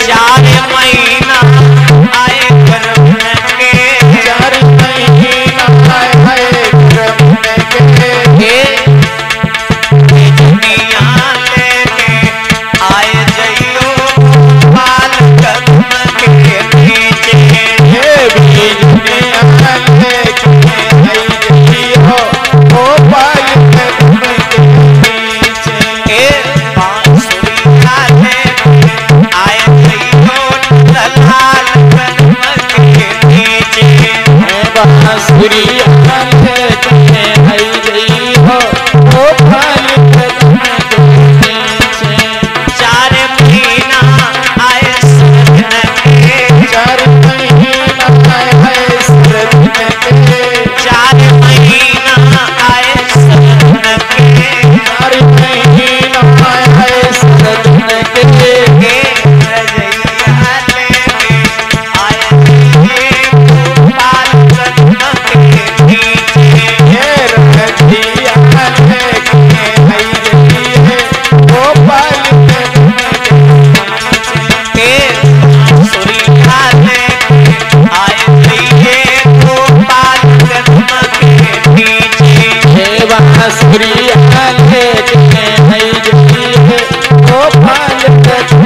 चार महीना आए गर्भ के, 4 महीना आए गर्भ के, दुनिया लेके आए जइयो बाल कदम के नीचे, बीज दुनिया लेके आई जइयो गोपाल कदम के नीचे, बांसुरिया लेके आए जइयो लाल कदम के नीचे, बांसुरिया लेके आई जइयो गोपाल कदम के नीचे, 4 महीना आए सजन के, 4 महीना आए सजन के, 4 महीना आए सजन के, 4 महीना आए सजन के, रजैया लेके आए गोपाल कदम के नीचे, रजिया लेके आई जइयो गोपाल कदम के बांसुरिया लेके आए जइए गोपाल कदम के नीचे, बांसुरिया लेके आई जइयो गोपाल कदम